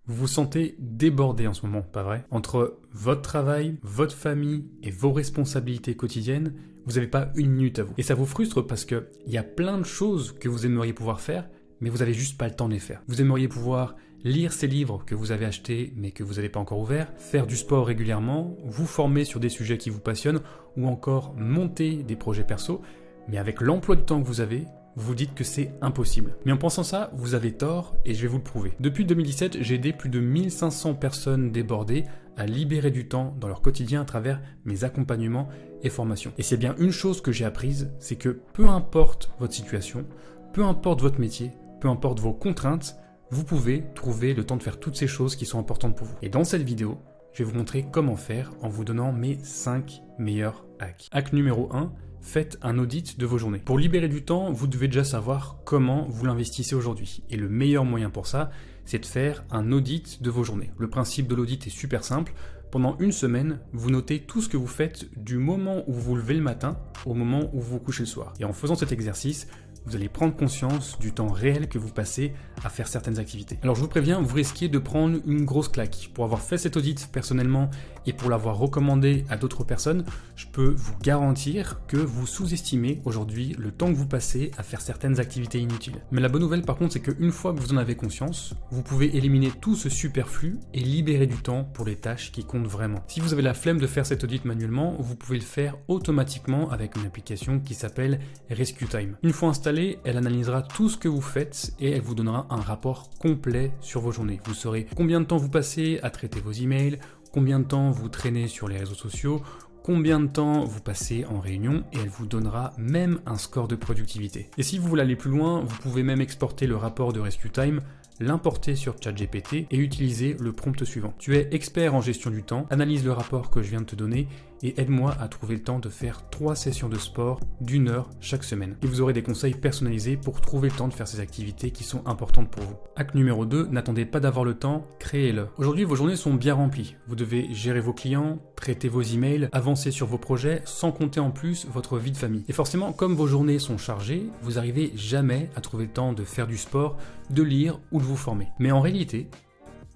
Vous vous sentez débordé en ce moment, pas vrai? Entre votre travail, votre famille et vos responsabilités quotidiennes, vous n'avez pas une minute à vous. Et ça vous frustre parce qu'il y a plein de choses que vous aimeriez pouvoir faire, mais vous n'avez juste pas le temps de les faire. Vous aimeriez pouvoir lire ces livres que vous avez achetés mais que vous n'avez pas encore ouverts, faire du sport régulièrement, vous former sur des sujets qui vous passionnent ou encore monter des projets perso, mais avec l'emploi du temps que vous avez, vous dites que c'est impossible. Mais en pensant ça, vous avez tort et je vais vous le prouver. Depuis 2017, j'ai aidé plus de 1500 personnes débordées à libérer du temps dans leur quotidien à travers mes accompagnements et formations. Et c'est bien une chose que j'ai apprise, c'est que peu importe votre situation, peu importe votre métier, peu importe vos contraintes, vous pouvez trouver le temps de faire toutes ces choses qui sont importantes pour vous. Et dans cette vidéo, je vais vous montrer comment faire en vous donnant mes 5 meilleurs hacks. Hack numéro 1, faites un audit de vos journées. Pour libérer du temps, vous devez déjà savoir comment vous l'investissez aujourd'hui. Et le meilleur moyen pour ça, c'est de faire un audit de vos journées. Le principe de l'audit est super simple. Pendant une semaine, vous notez tout ce que vous faites du moment où vous vous levez le matin au moment où vous vous couchez le soir. Et en faisant cet exercice, vous allez prendre conscience du temps réel que vous passez à faire certaines activités. Alors je vous préviens, vous risquez de prendre une grosse claque. Pour avoir fait cet audit personnellement et pour l'avoir recommandé à d'autres personnes, je peux vous garantir que vous sous-estimez aujourd'hui le temps que vous passez à faire certaines activités inutiles. Mais la bonne nouvelle par contre, c'est qu'une fois que vous en avez conscience, vous pouvez éliminer tout ce superflu et libérer du temps pour les tâches qui comptent vraiment. Si vous avez la flemme de faire cet audit manuellement, vous pouvez le faire automatiquement avec une application qui s'appelle Rescue Time. Une fois installée, elle analysera tout ce que vous faites et elle vous donnera un rapport complet sur vos journées. Vous saurez combien de temps vous passez à traiter vos emails, combien de temps vous traînez sur les réseaux sociaux, combien de temps vous passez en réunion et elle vous donnera même un score de productivité. Et si vous voulez aller plus loin, vous pouvez même exporter le rapport de Rescue Time, l'importer sur ChatGPT et utiliser le prompt suivant. Tu es expert en gestion du temps, analyse le rapport que je viens de te donner et aide-moi à trouver le temps de faire 3 sessions de sport d'1 heure chaque semaine. Et vous aurez des conseils personnalisés pour trouver le temps de faire ces activités qui sont importantes pour vous. Hack numéro 2, n'attendez pas d'avoir le temps, créez-le. Aujourd'hui, vos journées sont bien remplies. Vous devez gérer vos clients, traiter vos emails, avancer sur vos projets, sans compter en plus votre vie de famille. Et forcément, comme vos journées sont chargées, vous n'arrivez jamais à trouver le temps de faire du sport, de lire ou de vous former. Mais en réalité,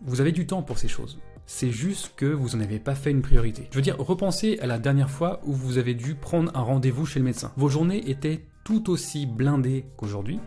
vous avez du temps pour ces choses. C'est juste que vous n'en avez pas fait une priorité. Je veux dire, repensez à la dernière fois où vous avez dû prendre un rendez-vous chez le médecin. Vos journées étaient tout aussi blindées qu'aujourd'hui,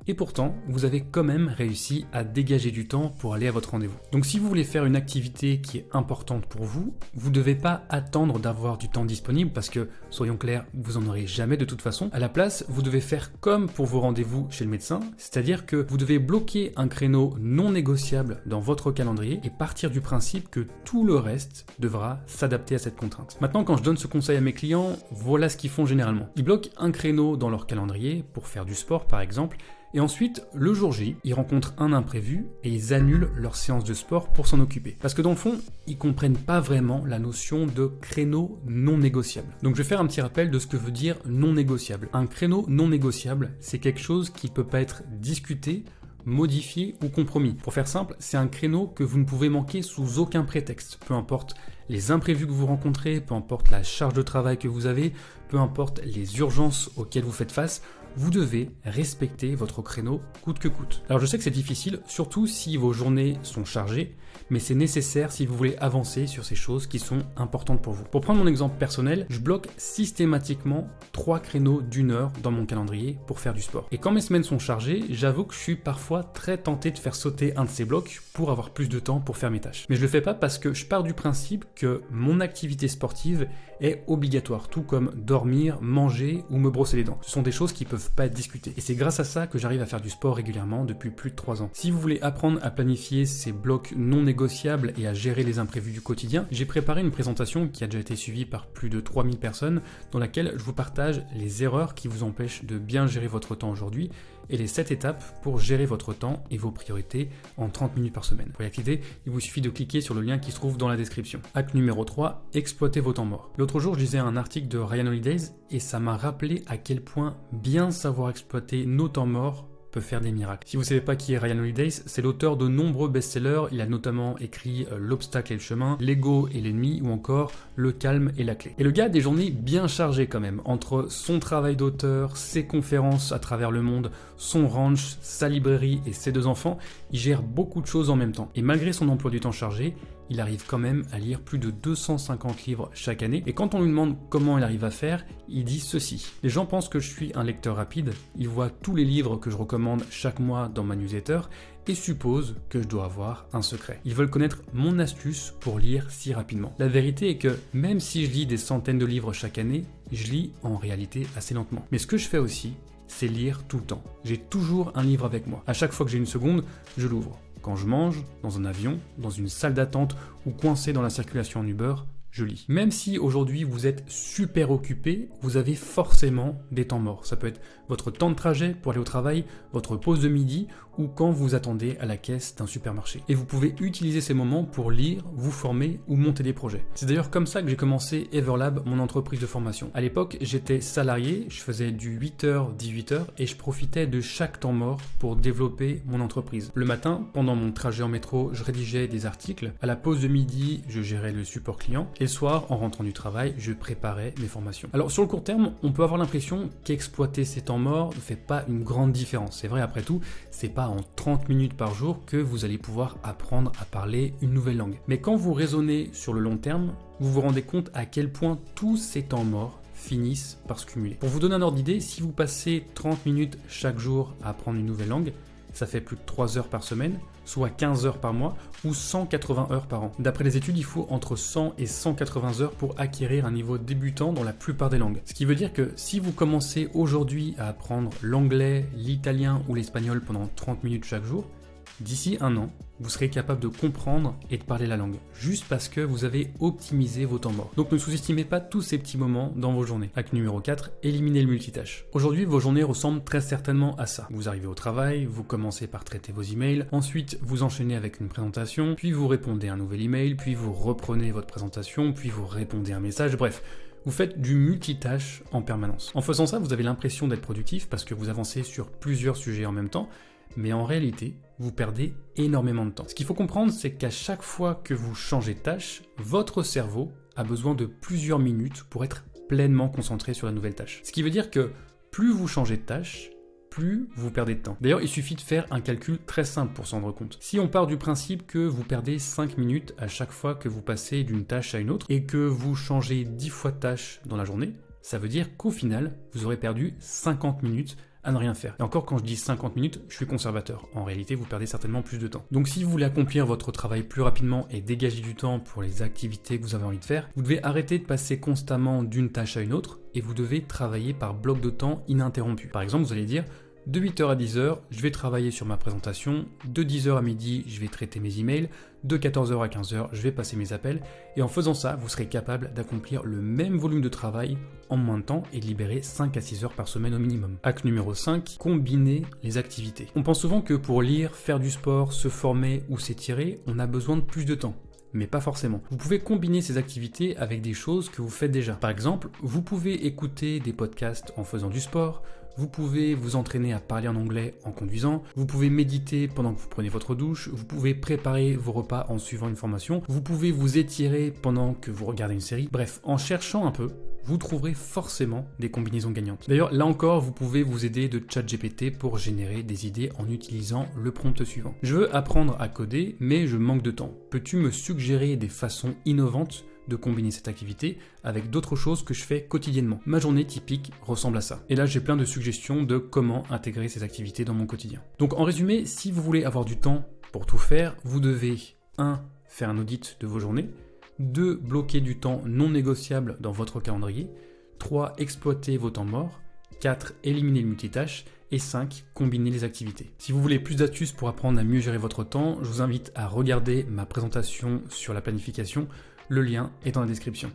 et pourtant, vous avez quand même réussi à dégager du temps pour aller à votre rendez-vous. Donc si vous voulez faire une activité qui est importante pour vous, vous ne devez pas attendre d'avoir du temps disponible parce que, soyons clairs, vous en aurez jamais de toute façon. À la place, vous devez faire comme pour vos rendez-vous chez le médecin, c'est-à-dire que vous devez bloquer un créneau non négociable dans votre calendrier et partir du principe que tout le reste devra s'adapter à cette contrainte. Maintenant, quand je donne ce conseil à mes clients, voilà ce qu'ils font généralement. Ils bloquent un créneau dans leur calendrier pour faire du sport par exemple, et ensuite, le jour J, ils rencontrent un imprévu et ils annulent leur séance de sport pour s'en occuper. Parce que dans le fond, ils comprennent pas vraiment la notion de créneau non négociable. Donc je vais faire un petit rappel de ce que veut dire non négociable. Un créneau non négociable, c'est quelque chose qui ne peut pas être discuté, modifié ou compromis. Pour faire simple, c'est un créneau que vous ne pouvez manquer sous aucun prétexte, peu importe les imprévus que vous rencontrez, peu importe la charge de travail que vous avez, peu importe les urgences auxquelles vous faites face, vous devez respecter votre créneau coûte que coûte. Alors je sais que c'est difficile, surtout si vos journées sont chargées, mais c'est nécessaire si vous voulez avancer sur ces choses qui sont importantes pour vous. Pour prendre mon exemple personnel, je bloque systématiquement 3 créneaux d'1 heure dans mon calendrier pour faire du sport. Et quand mes semaines sont chargées, j'avoue que je suis parfois très tenté de faire sauter un de ces blocs pour avoir plus de temps pour faire mes tâches. Mais je le fais pas parce que je pars du principe que mon activité sportive est obligatoire, tout comme dormir, manger ou me brosser les dents. Ce sont des choses qui peuvent pas être discutées. Et c'est grâce à ça que j'arrive à faire du sport régulièrement depuis plus de 3 ans. Si vous voulez apprendre à planifier ces blocs non négociables et à gérer les imprévus du quotidien, j'ai préparé une présentation qui a déjà été suivie par plus de 3000 personnes dans laquelle je vous partage les erreurs qui vous empêchent de bien gérer votre temps aujourd'hui et les 7 étapes pour gérer votre temps et vos priorités en 30 minutes par semaine. Pour y accéder, il vous suffit de cliquer sur le lien qui se trouve dans la description. Hack numéro 3, exploitez vos temps morts. L'autre jour, je lisais un article de Ryan Holiday et ça m'a rappelé à quel point bien savoir exploiter nos temps morts peut faire des miracles. Si vous ne savez pas qui est Ryan Holiday, c'est l'auteur de nombreux best-sellers. Il a notamment écrit L'obstacle et le chemin, L'ego et l'ennemi ou encore Le calme et la clé. Et le gars a des journées bien chargées quand même, entre son travail d'auteur, ses conférences à travers le monde, son ranch, sa librairie et ses 2 enfants, il gère beaucoup de choses en même temps. Et malgré son emploi du temps chargé, il arrive quand même à lire plus de 250 livres chaque année. Et quand on lui demande comment il arrive à faire, il dit ceci. Les gens pensent que je suis un lecteur rapide, ils voient tous les livres que je recommande chaque mois dans ma newsletter et supposent que je dois avoir un secret. Ils veulent connaître mon astuce pour lire si rapidement. La vérité est que même si je lis des centaines de livres chaque année, je lis en réalité assez lentement. Mais ce que je fais aussi, c'est lire tout le temps. J'ai toujours un livre avec moi. À chaque fois que j'ai une seconde, je l'ouvre. Quand je mange, dans un avion, dans une salle d'attente ou coincé dans la circulation en Uber, je lis. Même si aujourd'hui vous êtes super occupé, vous avez forcément des temps morts. Ça peut être votre temps de trajet pour aller au travail, votre pause de midi ou quand vous attendez à la caisse d'un supermarché. Et vous pouvez utiliser ces moments pour lire, vous former ou monter des projets. C'est d'ailleurs comme ça que j'ai commencé Everlab, mon entreprise de formation. À l'époque, j'étais salarié, je faisais du 8h, 18h et je profitais de chaque temps mort pour développer mon entreprise. Le matin, pendant mon trajet en métro, je rédigeais des articles. À la pause de midi, je gérais le support client. Et le soir, en rentrant du travail, je préparais mes formations. Alors sur le court terme, on peut avoir l'impression qu'exploiter ces temps morts ne fait pas une grande différence. C'est vrai, après tout, c'est pas en 30 minutes par jour que vous allez pouvoir apprendre à parler une nouvelle langue. Mais quand vous raisonnez sur le long terme, vous vous rendez compte à quel point tous ces temps morts finissent par se cumuler. Pour vous donner un ordre d'idée, si vous passez 30 minutes chaque jour à apprendre une nouvelle langue, ça fait plus de 3 heures par semaine, soit 15 heures par mois ou 180 heures par an. D'après les études, il faut entre 100 et 180 heures pour acquérir un niveau débutant dans la plupart des langues. Ce qui veut dire que si vous commencez aujourd'hui à apprendre l'anglais, l'italien ou l'espagnol pendant 30 minutes chaque jour, d'ici 1 an, vous serez capable de comprendre et de parler la langue, juste parce que vous avez optimisé vos temps morts. Donc ne sous-estimez pas tous ces petits moments dans vos journées. Hack numéro 4, éliminez le multitâche. Aujourd'hui, vos journées ressemblent très certainement à ça. Vous arrivez au travail, vous commencez par traiter vos emails, ensuite vous enchaînez avec une présentation, puis vous répondez à un nouvel email, puis vous reprenez votre présentation, puis vous répondez à un message, bref. Vous faites du multitâche en permanence. En faisant ça, vous avez l'impression d'être productif parce que vous avancez sur plusieurs sujets en même temps, mais en réalité, vous perdez énormément de temps. Ce qu'il faut comprendre, c'est qu'à chaque fois que vous changez de tâche, votre cerveau a besoin de plusieurs minutes pour être pleinement concentré sur la nouvelle tâche. Ce qui veut dire que plus vous changez de tâche, plus vous perdez de temps. D'ailleurs, il suffit de faire un calcul très simple pour s'en rendre compte. Si on part du principe que vous perdez 5 minutes à chaque fois que vous passez d'une tâche à une autre et que vous changez 10 fois de tâche dans la journée, ça veut dire qu'au final, vous aurez perdu 50 minutes à ne rien faire. Et encore, quand je dis 50 minutes, je suis conservateur. En réalité, vous perdez certainement plus de temps. Donc si vous voulez accomplir votre travail plus rapidement et dégager du temps pour les activités que vous avez envie de faire, vous devez arrêter de passer constamment d'une tâche à une autre et vous devez travailler par bloc de temps ininterrompu. Par exemple, vous allez dire de 8h à 10h, je vais travailler sur ma présentation, de 10h à midi, je vais traiter mes emails, de 14h à 15h, je vais passer mes appels, et en faisant ça, vous serez capable d'accomplir le même volume de travail en moins de temps et de libérer 5 à 6 heures par semaine au minimum. Hack numéro 5, combiner les activités. On pense souvent que pour lire, faire du sport, se former ou s'étirer, on a besoin de plus de temps. Mais pas forcément. Vous pouvez combiner ces activités avec des choses que vous faites déjà. Par exemple, vous pouvez écouter des podcasts en faisant du sport, vous pouvez vous entraîner à parler en anglais en conduisant, vous pouvez méditer pendant que vous prenez votre douche, vous pouvez préparer vos repas en suivant une formation, vous pouvez vous étirer pendant que vous regardez une série. Bref, en cherchant un peu, vous trouverez forcément des combinaisons gagnantes. D'ailleurs, là encore, vous pouvez vous aider de ChatGPT pour générer des idées en utilisant le prompt suivant. Je veux apprendre à coder, mais je manque de temps. Peux-tu me suggérer des façons innovantes de combiner cette activité avec d'autres choses que je fais quotidiennement? Ma journée typique ressemble à ça. Et là, j'ai plein de suggestions de comment intégrer ces activités dans mon quotidien. Donc en résumé, si vous voulez avoir du temps pour tout faire, vous devez 1. Faire un audit de vos journées, 2. Bloquer du temps non négociable dans votre calendrier, 3. Exploiter vos temps morts, 4. Éliminer le multitâche, et 5. Combiner les activités. Si vous voulez plus d'astuces pour apprendre à mieux gérer votre temps, je vous invite à regarder ma présentation sur la planification. Le lien est dans la description.